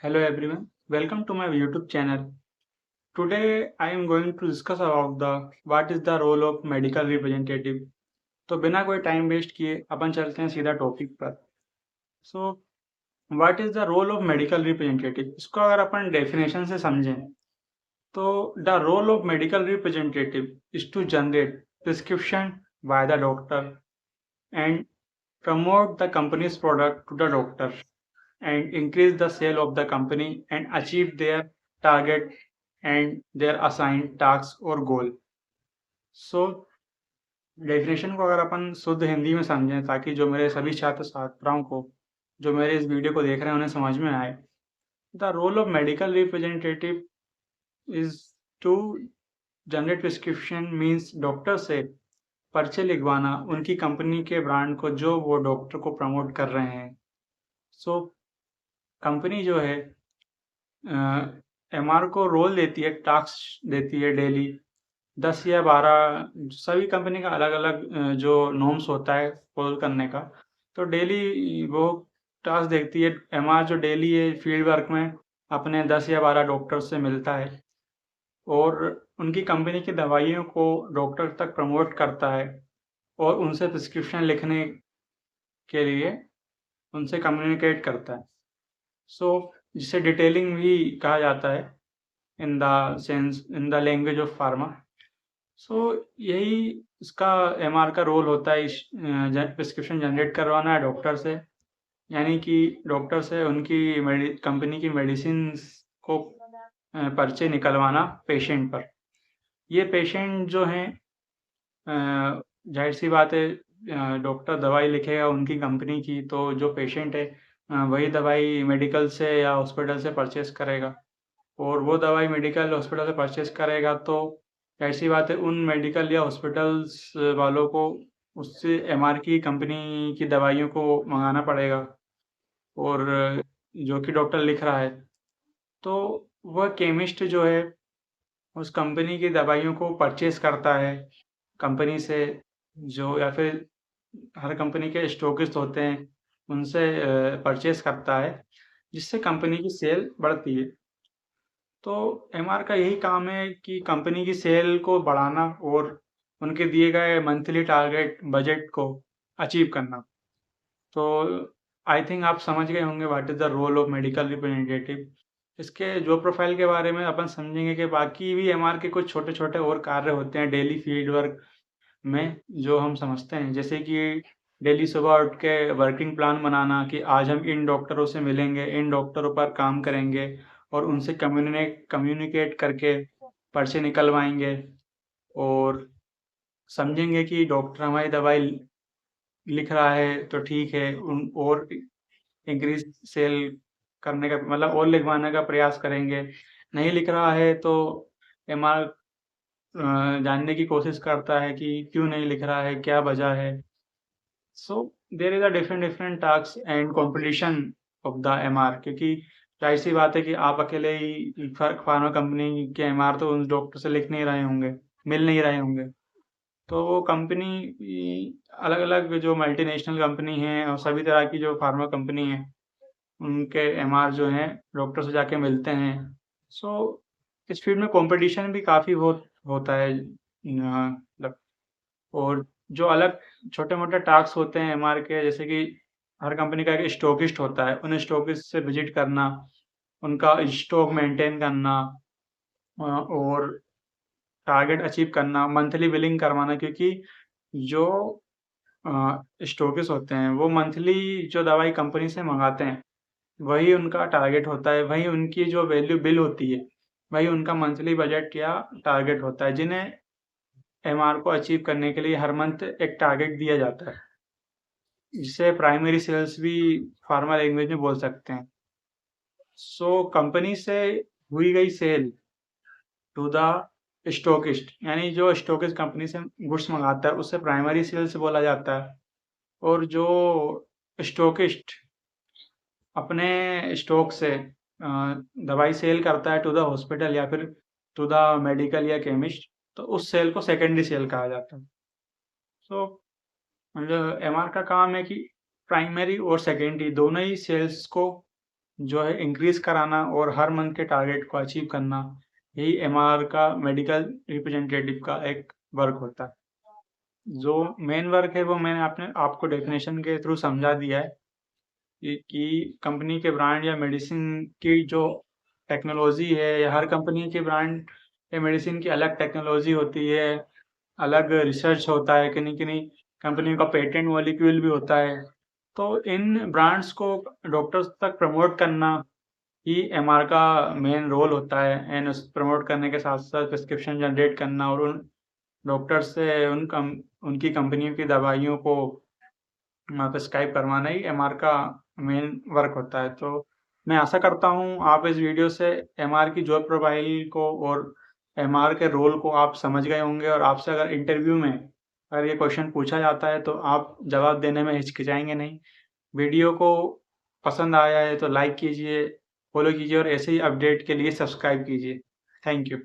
Hello everyone, welcome to my YouTube channel. Today I am going to discuss about the what is the role of medical representative. तो बिना कोई time waste किए अपन चलते हैं सीधा topic पर. So what is the role of medical representative. इसको अगर अपन डेफिनेशन से समझें तो the role of medical representative is to generate prescription by the doctor and promote the company's product to the doctor and increase the sale of the company and achieve their target and their assigned task or goal. So definition को अगर अपन शुद्ध हिंदी में समझें ताकि जो मेरे सभी छात्र छात्राओं को जो मेरे इस वीडियो को देख रहे हैं उन्हें समझ में आए. The role of medical representative is to generate prescription means doctor से पर्चे लिखवाना उनकी कंपनी के ब्रांड को जो वो डॉक्टर को प्रमोट कर रहे हैं. सो कंपनी जो है एमआर को रोल देती है, टास्क देती है डेली 10 या 12. सभी कंपनी का अलग अलग जो नॉर्म्स होता है फॉलो करने का. तो डेली वो टास्क देखती है. एमआर जो डेली है फील्ड वर्क में अपने 10 या 12 डॉक्टर से मिलता है और उनकी कंपनी की दवाइयों को डॉक्टर तक प्रमोट करता है और उनसे प्रिस्क्रिप्शन लिखने के लिए उनसे कम्युनिकेट करता है. सो जिसे डिटेलिंग भी कहा जाता है in the language of pharma. So यही इसका एमआर का रोल होता है. प्रिस्क्रिप्शन जनरेट करवाना है डॉक्टर से, यानी कि डॉक्टर से उनकी कंपनी की मेडिसिन को पर्चे निकलवाना पेशेंट पर. ये पेशेंट जो हैं जाहिर सी बात है डॉक्टर दवाई लिखेगा उनकी कंपनी की, तो जो पेशेंट है वही दवाई मेडिकल से या हॉस्पिटल से परचेस करेगा और वो दवाई मेडिकल हॉस्पिटल से परचेस करेगा तो ऐसी बात है उन मेडिकल या हॉस्पिटल्स वालों को उससे एमआर की कंपनी की दवाइयों को मंगाना पड़ेगा और जो कि डॉक्टर लिख रहा है. तो वह केमिस्ट जो है उस कंपनी की दवाइयों को परचेस करता है कंपनी से, जो या फिर हर कंपनी के स्टॉकिस्ट होते हैं उनसे परचेस करता है जिससे कंपनी की सेल बढ़ती है. तो एमआर का यही काम है कि कंपनी की सेल को बढ़ाना और उनके दिए गए मंथली टारगेट बजट को अचीव करना. तो आई थिंक आप समझ गए होंगे what is the role of medical representative. इसके जो प्रोफाइल के बारे में अपन समझेंगे कि बाकी भी एमआर के कुछ छोटे छोटे और कार्य होते हैं डेली फील्ड वर्क में जो हम समझते हैं, जैसे कि डेली सुबह उठ के वर्किंग प्लान बनाना कि आज हम इन डॉक्टरों से मिलेंगे, इन डॉक्टरों पर काम करेंगे और उनसे कम्युनिकेट करके पर्चे निकलवाएंगे और समझेंगे कि डॉक्टर हमारी दवाई लिख रहा है तो ठीक है और इंक्रीज सेल करने का मतलब और लिखवाने का प्रयास करेंगे. नहीं लिख रहा है तो एमआर जानने की कोशिश करता है कि क्यों नहीं लिख रहा है, क्या वजह है. So there is a different task and competition of the MR, क्योंकि जाहिर सी बात है कि आप अकेले ही फार्मा कंपनी के एमआर तो उन डॉक्टर से लिख नहीं रहे होंगे, मिल नहीं रहे होंगे. तो वो कंपनी अलग अलग जो मल्टीनेशनल कंपनी है और सभी तरह की जो फार्मा कंपनी है उनके एमआर जो हैं डॉक्टर से जाके मिलते हैं. सो इस फील्ड में कंपटीशन भी काफ़ी होता है. मतलब और जो अलग छोटे-मोटे टास्क होते हैं एमआर के, जैसे कि हर कंपनी का एक स्टॉकिस्ट होता है, उन स्टॉकिस्ट से विज़िट करना, उनका स्टॉक मेंटेन करना और टारगेट अचीव करना, मंथली बिलिंग करवाना, क्योंकि जो स्टॉकिस्ट होते हैं वो मंथली जो दवाई कंपनी से मँगाते हैं, वही उनका टारगेट होता है, वही उनकी जो वैल्यू बिल होती है, वही उनका मंथली बजट या टारगेट होता है, जिन्हें एमआर को अचीव करने के लिए हर मंथ एक टारगेट दिया जाता है, जिसे प्राइमरी सेल्स भी फार्मा लैंग्वेज में बोल सकते हैं. सो कंपनी से हुई गई सेल टू द स्टॉकिस्ट, यानी जो स्टॉकिस्ट कंपनी से गुड्स मंगाता है उससे प्राइमरी सेल्स बोला जाता है. और जो स्टॉकिस्ट अपने स्टॉक से दवाई सेल करता है टू द हॉस्पिटल या फिर टू द मेडिकल या केमिस्ट, तो उस सेल को सेकेंडरी सेल कहा जाता है. सो मतलब एमआर का काम है कि प्राइमरी और सेकेंडरी दोनों ही सेल्स को जो है इंक्रीज़ कराना और हर मंथ के टारगेट को अचीव करना, यही एमआर का मेडिकल रिप्रेजेंटेटिव का एक वर्क होता है। जो मेन वर्क है वो मैंने आपको डेफिनेशन के थ्रू समझा दिया है कि कंपनी के ब्रांड या मेडिसिन की जो टेक्नोलॉजी है, या हर कंपनी के ब्रांड या मेडिसिन की अलग टेक्नोलॉजी होती है, अलग रिसर्च होता है, किन्हीं कंपनी का पेटेंट मॉलिक्यूल भी होता है। तो इन ब्रांड्स को डॉक्टर्स तक प्रमोट करना ही एमआर का मेन रोल होता है, एंड उस प्रमोट करने के साथ-साथ प्रिस्क्रिप्शन जनरेट करना और उन डॉक्टर्स से उनकी कंपनियों की दवाइयों को प्रिस्क्राइब करवाना ही एमआर का मेन वर्क होता है। तो मैं आशा करता हूँ आप इस वीडियो से एमआर की जॉब प्रोफाइल को और एमआर के रोल को आप समझ गए होंगे, और आपसे अगर इंटरव्यू में अगर ये क्वेश्चन पूछा जाता है तो आप जवाब देने में हिचकिचाएँगे नहीं। वीडियो को पसंद आया है तो लाइक कीजिए, फॉलो कीजिए और ऐसे ही अपडेट के लिए सब्सक्राइब कीजिए। Thank you.